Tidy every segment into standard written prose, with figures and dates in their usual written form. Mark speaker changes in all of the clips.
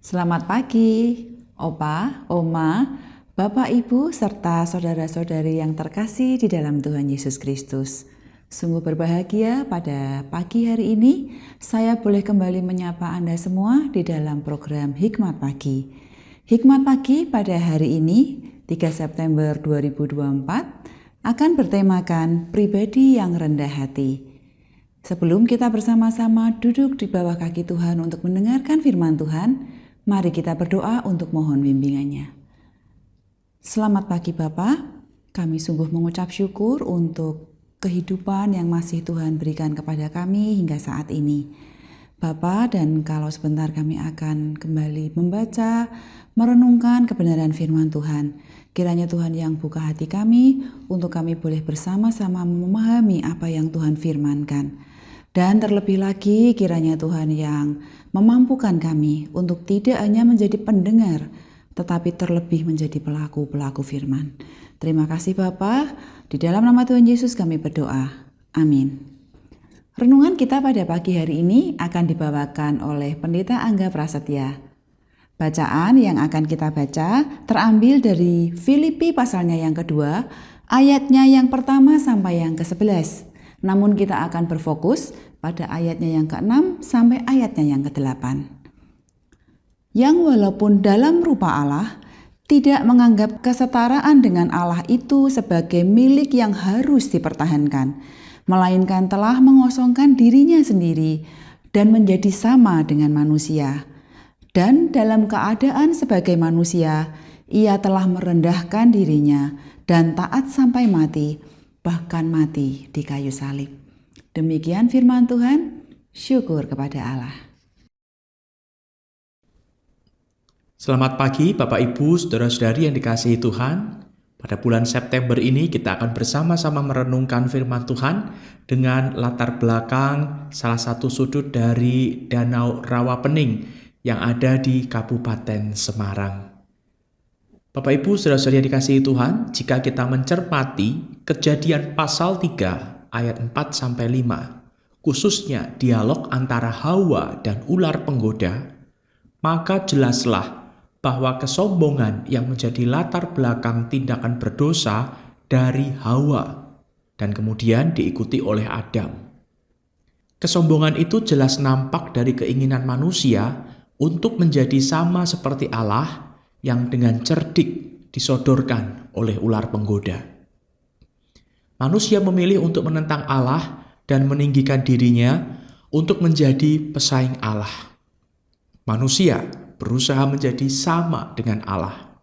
Speaker 1: Selamat pagi, Opa, Oma, Bapak, Ibu, serta saudara-saudari yang terkasih di dalam Tuhan Yesus Kristus. Sungguh berbahagia pada pagi hari ini saya boleh kembali menyapa Anda semua di dalam program Hikmat Pagi. Hikmat Pagi pada hari ini, 3 September 2024, akan bertemakan pribadi yang rendah hati. Sebelum kita bersama-sama duduk di bawah kaki Tuhan untuk mendengarkan firman Tuhan, mari kita berdoa untuk mohon bimbingannya. Selamat pagi Bapak, kami sungguh mengucap syukur untuk kehidupan yang masih Tuhan berikan kepada kami hingga saat ini. Bapak, dan kalau sebentar kami akan kembali membaca, merenungkan kebenaran firman Tuhan. Kiranya Tuhan yang buka hati kami untuk kami boleh bersama-sama memahami apa yang Tuhan firmankan. Dan terlebih lagi kiranya Tuhan yang memampukan kami untuk tidak hanya menjadi pendengar, tetapi terlebih menjadi pelaku-pelaku firman. Terima kasih Bapa, di dalam nama Tuhan Yesus kami berdoa. Amin. Renungan kita pada pagi hari ini akan dibawakan oleh Pendeta Angga Prasetya. Bacaan yang akan kita baca terambil dari Filipi pasalnya yang kedua, ayatnya yang pertama sampai yang ke-11. Namun kita akan berfokus pada ayatnya yang ke-6 sampai ayatnya yang ke-8. Yang walaupun dalam rupa Allah, tidak menganggap kesetaraan dengan Allah itu sebagai milik yang harus dipertahankan, melainkan telah mengosongkan dirinya sendiri dan menjadi sama dengan manusia. Dan dalam keadaan sebagai manusia, ia telah merendahkan dirinya dan taat sampai mati, bahkan mati di kayu salib. Demikian firman Tuhan, syukur kepada Allah.
Speaker 2: Selamat pagi Bapak Ibu, Saudara-saudari yang dikasihi Tuhan. Pada bulan September ini kita akan bersama-sama merenungkan firman Tuhan dengan latar belakang salah satu sudut dari Danau Rawapening yang ada di Kabupaten Semarang. Bapak Ibu, Saudara-saudari yang dikasihi Tuhan, jika kita mencermati Kejadian pasal 3 ayat 4-5, khususnya dialog antara Hawa dan ular penggoda, maka jelaslah bahwa kesombongan yang menjadi latar belakang tindakan berdosa dari Hawa dan kemudian diikuti oleh Adam. Kesombongan itu jelas nampak dari keinginan manusia untuk menjadi sama seperti Allah yang dengan cerdik disodorkan oleh ular penggoda. Manusia memilih untuk menentang Allah dan meninggikan dirinya untuk menjadi pesaing Allah. Manusia berusaha menjadi sama dengan Allah.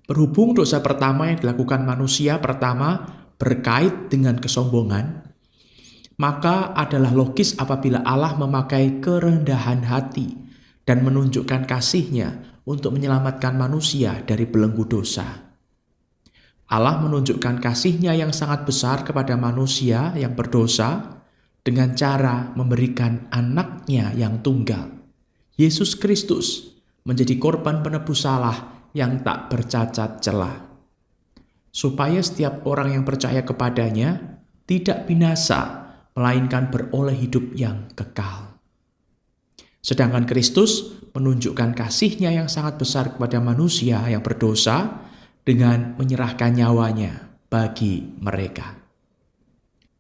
Speaker 2: Berhubung dosa pertama yang dilakukan manusia pertama berkait dengan kesombongan, maka adalah logis apabila Allah memakai kerendahan hati dan menunjukkan kasih-Nya untuk menyelamatkan manusia dari belenggu dosa. Allah menunjukkan kasih-Nya yang sangat besar kepada manusia yang berdosa dengan cara memberikan anak-Nya yang tunggal, Yesus Kristus, menjadi korban penebus salah yang tak bercacat celah, supaya setiap orang yang percaya kepadanya tidak binasa, melainkan beroleh hidup yang kekal. Sedangkan Kristus menunjukkan kasih-Nya yang sangat besar kepada manusia yang berdosa dengan menyerahkan nyawanya bagi mereka.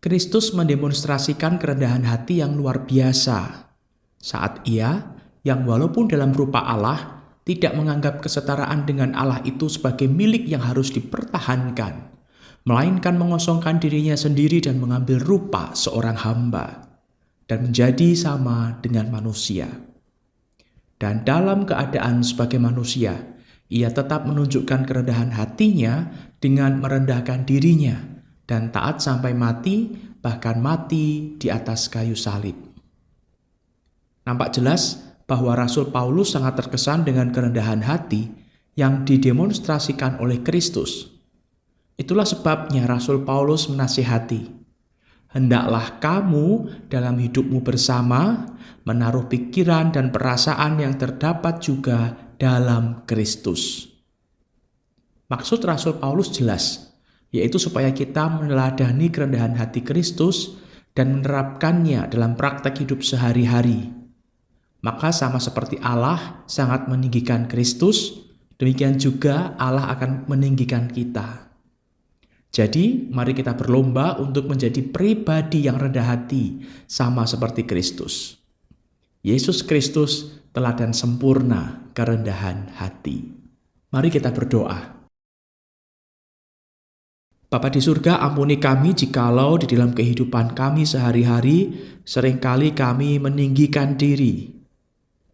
Speaker 2: Kristus mendemonstrasikan kerendahan hati yang luar biasa saat Ia, yang walaupun dalam rupa Allah, tidak menganggap kesetaraan dengan Allah itu sebagai milik yang harus dipertahankan, melainkan mengosongkan dirinya sendiri dan mengambil rupa seorang hamba dan menjadi sama dengan manusia. Dan dalam keadaan sebagai manusia, Ia tetap menunjukkan kerendahan hatinya dengan merendahkan dirinya dan taat sampai mati, bahkan mati di atas kayu salib. Nampak jelas bahwa Rasul Paulus sangat terkesan dengan kerendahan hati yang didemonstrasikan oleh Kristus. Itulah sebabnya Rasul Paulus menasihati, hendaklah kamu dalam hidupmu bersama menaruh pikiran dan perasaan yang terdapat juga dalam Kristus. Maksud Rasul Paulus jelas, yaitu supaya kita meneladani kerendahan hati Kristus dan menerapkannya dalam praktek hidup sehari-hari. Maka sama seperti Allah sangat meninggikan Kristus, demikian juga Allah akan meninggikan kita. Jadi, mari kita berlomba untuk menjadi pribadi yang rendah hati, sama seperti Kristus. Yesus Kristus teladan sempurna kerendahan hati. Mari kita berdoa. Bapa di surga, ampuni kami jikalau di dalam kehidupan kami sehari-hari seringkali kami meninggikan diri.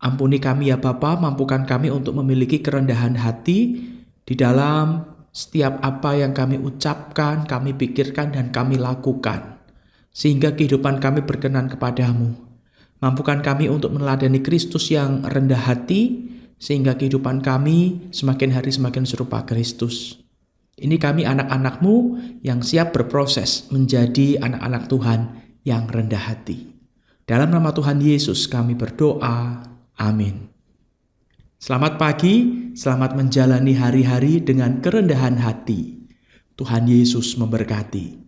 Speaker 2: Ampuni kami ya Bapa, mampukan kami untuk memiliki kerendahan hati di dalam setiap apa yang kami ucapkan, kami pikirkan, dan kami lakukan. Sehingga kehidupan kami berkenan kepadamu. Mampukan kami untuk meneladani Kristus yang rendah hati, sehingga kehidupan kami semakin hari semakin serupa Kristus. Ini kami anak-anak-Mu yang siap berproses menjadi anak-anak Tuhan yang rendah hati. Dalam nama Tuhan Yesus kami berdoa. Amin. Selamat pagi, selamat menjalani hari-hari dengan kerendahan hati. Tuhan Yesus memberkati.